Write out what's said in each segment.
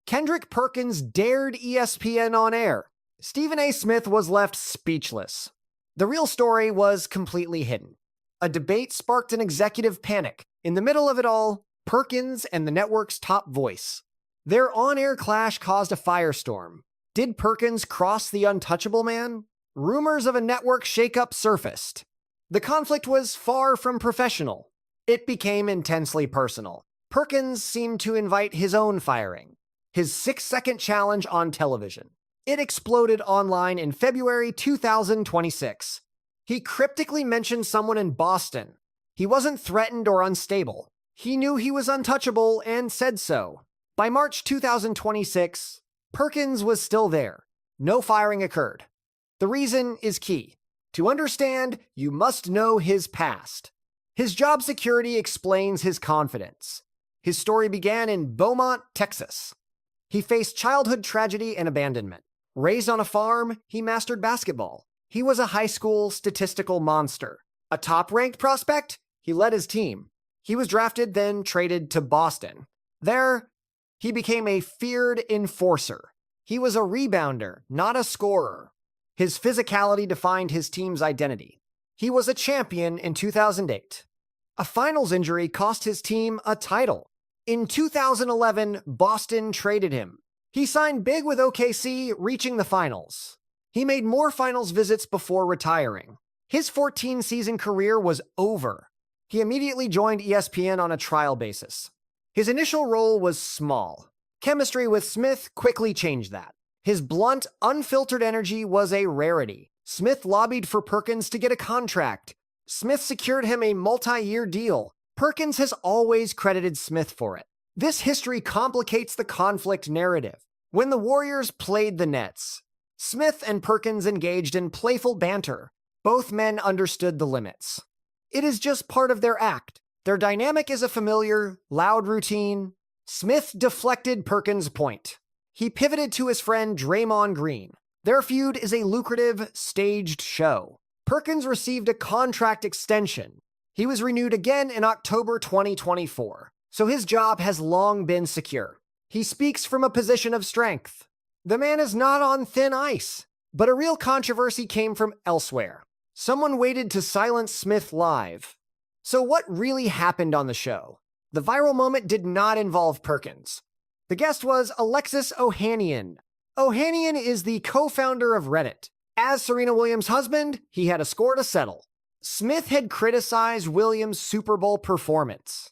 Kendrick Perkins dared ESPN on air. Stephen A. Smith was left speechless. The real story was completely hidden. A debate sparked an executive panic. In the middle of it all, Perkins and the network's top voice. Their on-air clash caused a firestorm. Did Perkins cross the untouchable man? Rumors of a network shakeup surfaced. The conflict was far from professional. It became intensely personal. Perkins seemed to invite his own firing. His 6-second challenge on television. It exploded online in February 2026. He cryptically mentioned someone in Boston. He wasn't threatened or unstable. He knew he was untouchable and said so. By March 2026, Perkins was still there. No firing occurred. The reason is key. To understand, you must know his past. His job security explains his confidence. His story began in Beaumont, Texas. He faced childhood tragedy and abandonment. Raised on a farm, he mastered basketball. He was a high school statistical monster. A top-ranked prospect, he led his team. He was drafted, then traded to Boston. There, he became a feared enforcer. He was a rebounder, not a scorer. His physicality defined his team's identity. He was a champion in 2008. A finals injury cost his team a title. In 2011, Boston traded him. He signed big with OKC, reaching the finals. He made more finals visits before retiring. His 14-season career was over. He immediately joined ESPN on a trial basis. His initial role was small. Chemistry with Smith quickly changed that. His blunt, unfiltered energy was a rarity. Smith lobbied for Perkins to get a contract. Smith secured him a multi-year deal. Perkins has always credited Smith for it. This history complicates the conflict narrative. When the Warriors played the Nets, Smith and Perkins engaged in playful banter. Both men understood the limits. It is just part of their act. Their dynamic is a familiar, loud routine. Smith deflected Perkins' point. He pivoted to his friend Draymond Green. Their feud is a lucrative, staged show. Perkins received a contract extension. He was renewed again in October 2024, so his job has long been secure. He speaks from a position of strength. The man is not on thin ice, but a real controversy came from elsewhere. Someone waited to silence Smith live. So what really happened on the show? The viral moment did not involve Perkins. The guest was Alexis Ohanian. Ohanian is the co-founder of Reddit. As Serena Williams' husband, he had a score to settle. Smith had criticized Williams' Super Bowl performance.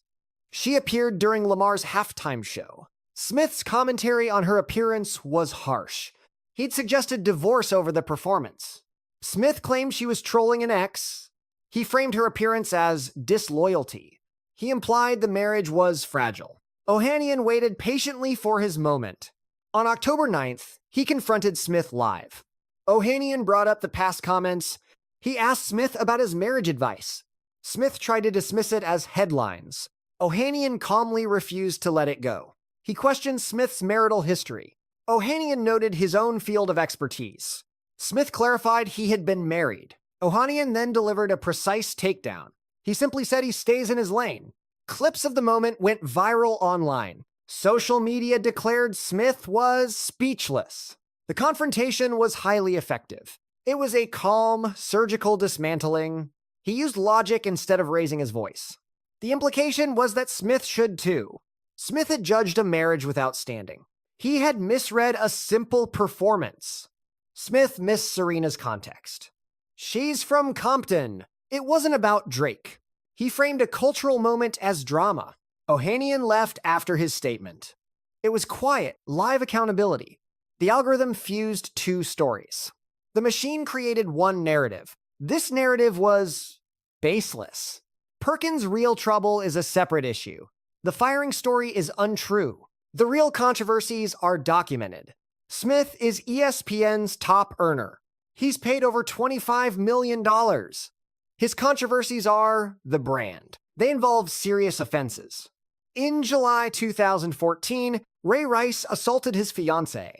She appeared during Lamar's halftime show. Smith's commentary on her appearance was harsh. He'd suggested divorce over the performance. Smith claimed she was trolling an ex. He framed her appearance as disloyalty. He implied the marriage was fragile. Ohanian waited patiently for his moment. On October 9th, he confronted Smith live. Ohanian brought up the past comments. He asked Smith about his marriage advice. Smith tried to dismiss it as headlines. Ohanian calmly refused to let it go. He questioned Smith's marital history. Ohanian noted his own field of expertise. Smith clarified he had been married. Ohanian then delivered a precise takedown. He simply said he stays in his lane. Clips of the moment went viral online. Social media declared Smith was speechless. The confrontation was highly effective. It was a calm, surgical dismantling. He used logic instead of raising his voice. The implication was that Smith should too. Smith had judged a marriage without standing. He had misread a simple performance. Smith missed Serena's context. She's from Compton. It wasn't about Drake. He framed a cultural moment as drama. Ohanian left after his statement. It was quiet, live accountability. The algorithm fused two stories. The machine created one narrative. This narrative was baseless. Perkins' real trouble is a separate issue. The firing story is untrue. The real controversies are documented. Smith is ESPN's top earner. He's paid over $25 million. His controversies are the brand. They involve serious offenses. In July 2014, Ray Rice assaulted his fiancée.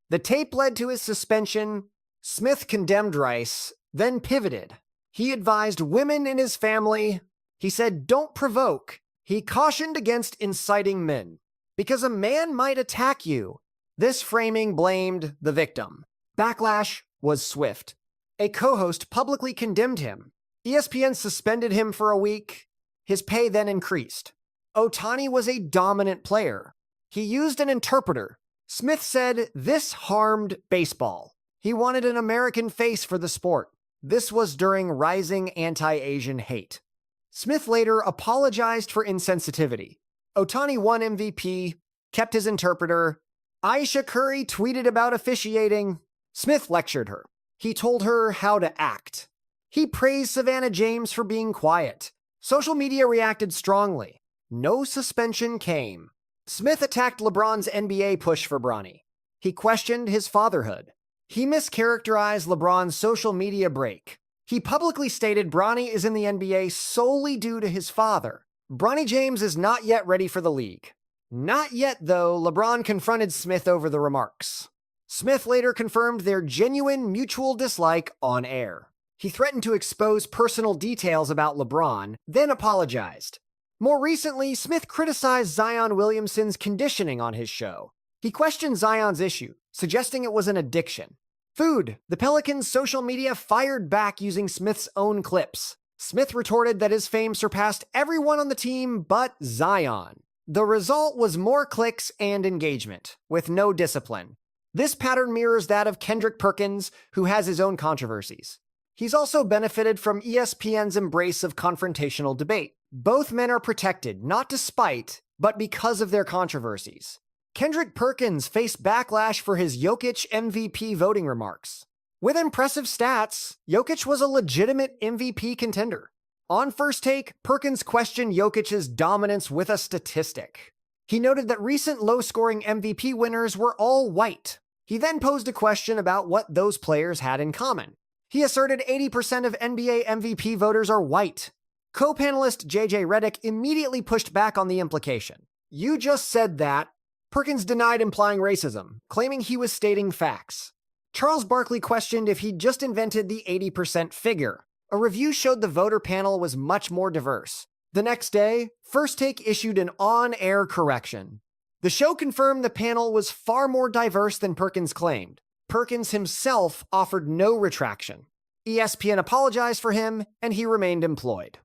The tape led to his suspension. Smith condemned Rice, then pivoted. He advised women in his family. He said, "Don't provoke." He cautioned against inciting men. Because a man might attack you, This framing blamed the victim. Backlash was swift. A co-host publicly condemned him. ESPN suspended him for a week. His pay then increased. Ohtani was a dominant player. He used an interpreter. Smith said this harmed baseball. He wanted an American face for the sport. This was during rising anti-Asian hate. Smith later apologized for insensitivity. Ohtani won MVP, kept his interpreter. Aisha Curry tweeted about officiating. Smith lectured her. He told her how to act. He praised Savannah James for being quiet. Social media reacted strongly. No suspension came. Smith attacked LeBron's NBA push for Bronny. He questioned his fatherhood. He mischaracterized LeBron's social media break. He publicly stated Bronny is in the NBA solely due to his father. Bronny James is not yet ready for the league. Not yet, though. LeBron confronted Smith over the remarks. Smith later confirmed their genuine mutual dislike on air. He threatened to expose personal details about LeBron, then apologized. More recently, Smith criticized Zion Williamson's conditioning on his show. He questioned Zion's issue, suggesting it was an addiction. Food. The Pelicans' social media fired back using Smith's own clips. Smith retorted that his fame surpassed everyone on the team but Zion. The result was more clicks and engagement, with no discipline. This pattern mirrors that of Kendrick Perkins, who has his own controversies. He's also benefited from ESPN's embrace of confrontational debate. Both men are protected, not despite, but because of their controversies. Kendrick Perkins faced backlash for his Jokic MVP voting remarks. With impressive stats, Jokic was a legitimate MVP contender. On First Take, Perkins questioned Jokic's dominance with a statistic. He noted that recent low-scoring MVP winners were all white. He then posed a question about what those players had in common. He asserted 80% of NBA MVP voters are white. Co-panelist JJ Redick immediately pushed back on the implication. You just said that. Perkins denied implying racism, claiming he was stating facts. Charles Barkley questioned if he'd just invented the 80% figure. A review showed the voter panel was much more diverse. The next day, First Take issued an on-air correction. The show confirmed the panel was far more diverse than Perkins claimed. Perkins himself offered no retraction. ESPN apologized for him, and he remained employed.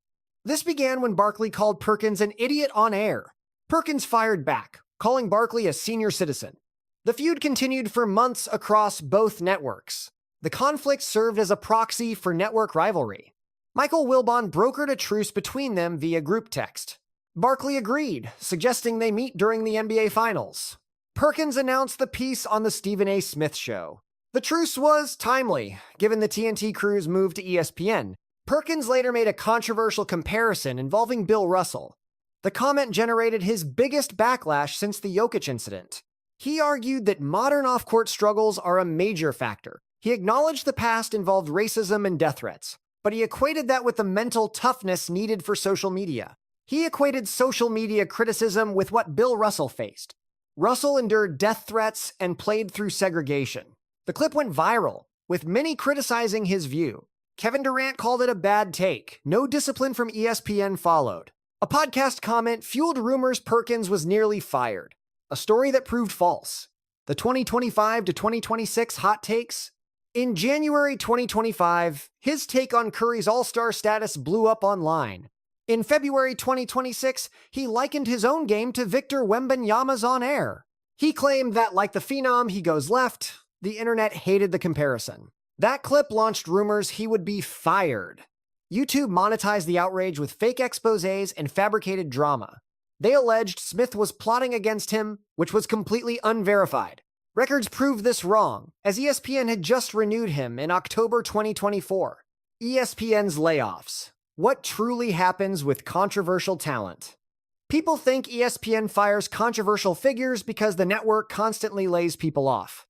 This began when Barkley called Perkins an idiot on air. Perkins fired back, calling Barkley a senior citizen. The feud continued for months across both networks. The conflict served as a proxy for network rivalry. Michael Wilbon brokered a truce between them via group text. Barkley agreed, suggesting they meet during the NBA Finals. Perkins announced the piece on the Stephen A. Smith Show. The truce was timely, given the TNT crew's move to ESPN. Perkins later made a controversial comparison involving Bill Russell. The comment generated his biggest backlash since the Jokic incident. He argued that modern off-court struggles are a major factor. He acknowledged the past involved racism and death threats, but he equated that with the mental toughness needed for social media. He equated social media criticism with what Bill Russell faced. Russell endured death threats and played through segregation. The clip went viral, with many criticizing his view. Kevin Durant called it a bad take. No discipline from ESPN followed. A podcast comment fueled rumors Perkins was nearly fired, a story that proved false. The 2025 to 2026 hot takes? In January 2025, his take on Curry's All-Star status blew up online. In February 2026, he likened his own game to Victor Wembanyama's on air. He claimed that, like the Phenom, he goes left. The internet hated the comparison. That clip launched rumors he would be fired. YouTube monetized the outrage with fake exposés and fabricated drama. They alleged Smith was plotting against him, which was completely unverified. Records proved this wrong, as ESPN had just renewed him in October 2024. ESPN's layoffs. What truly happens with controversial talent? People think ESPN fires controversial figures because the network constantly lays people off.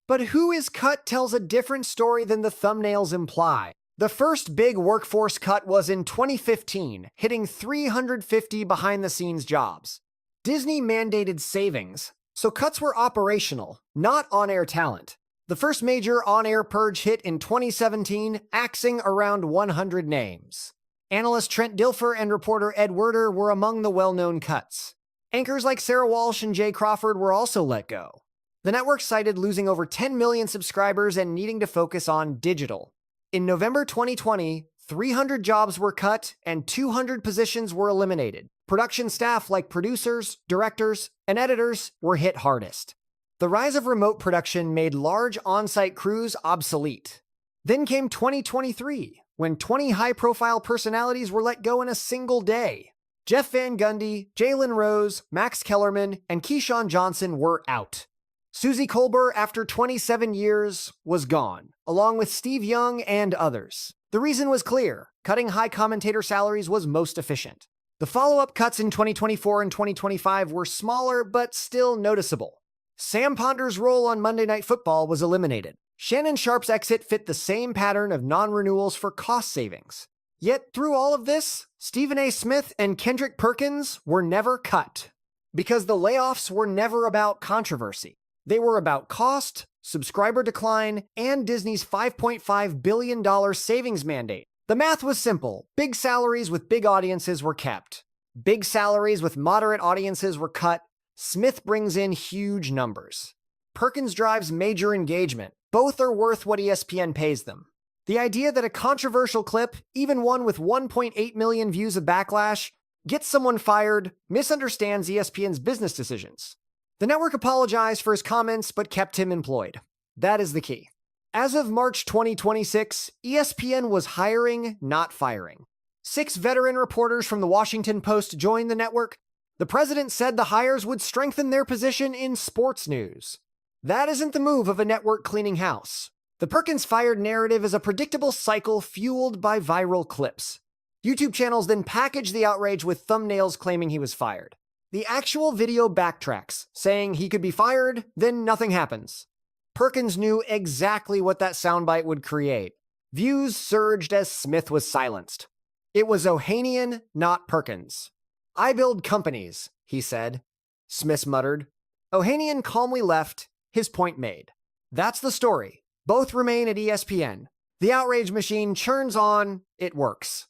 But who is cut tells a different story than the thumbnails imply. The first big workforce cut was in 2015, hitting 350 behind-the-scenes jobs. Disney mandated savings, so cuts were operational, not on-air talent. The first major on-air purge hit in 2017, axing around 100 names. Analyst Trent Dilfer and reporter Ed Werder were among the well-known cuts. Anchors like Sarah Walsh and Jay Crawford were also let go. The network cited losing over 10 million subscribers and needing to focus on digital. In November 2020, 300 jobs were cut and 200 positions were eliminated. Production staff like producers, directors, and editors were hit hardest. The rise of remote production made large on-site crews obsolete. Then came 2023, when 20 high-profile personalities were let go in a single day. Jeff Van Gundy, Jalen Rose, Max Kellerman, and Keyshawn Johnson were out. Suzy Kolber, after 27 years, was gone, along with Steve Young and others. The reason was clear: cutting high commentator salaries was most efficient. The follow-up cuts in 2024 and 2025 were smaller, but still noticeable. Sam Ponder's role on Monday Night Football was eliminated. Shannon Sharpe's exit fit the same pattern of non-renewals for cost savings. Yet through all of this, Stephen A. Smith and Kendrick Perkins were never cut. Because the layoffs were never about controversy. They were about cost, subscriber decline, and Disney's $5.5 billion savings mandate. The math was simple. Big salaries with big audiences were kept. Big salaries with moderate audiences were cut. Smith brings in huge numbers. Perkins drives major engagement. Both are worth what ESPN pays them. The idea that a controversial clip, even one with 1.8 million views of backlash, gets someone fired, misunderstands ESPN's business decisions. The network apologized for his comments but kept him employed. That is the key. As of March 2026, ESPN was hiring, not firing. 6 veteran reporters from the Washington Post joined the network. The president said the hires would strengthen their position in sports news. That isn't the move of a network cleaning house. The Perkins fired narrative is a predictable cycle fueled by viral clips. YouTube channels then package the outrage with thumbnails claiming he was fired. The actual video backtracks, saying he could be fired, then nothing happens. Perkins knew exactly what that soundbite would create. Views surged as Smith was silenced. It was Ohanian, not Perkins. "I build companies," he said. Smith muttered. Ohanian calmly left, his point made. That's the story. Both remain at ESPN. The outrage machine churns on, it works.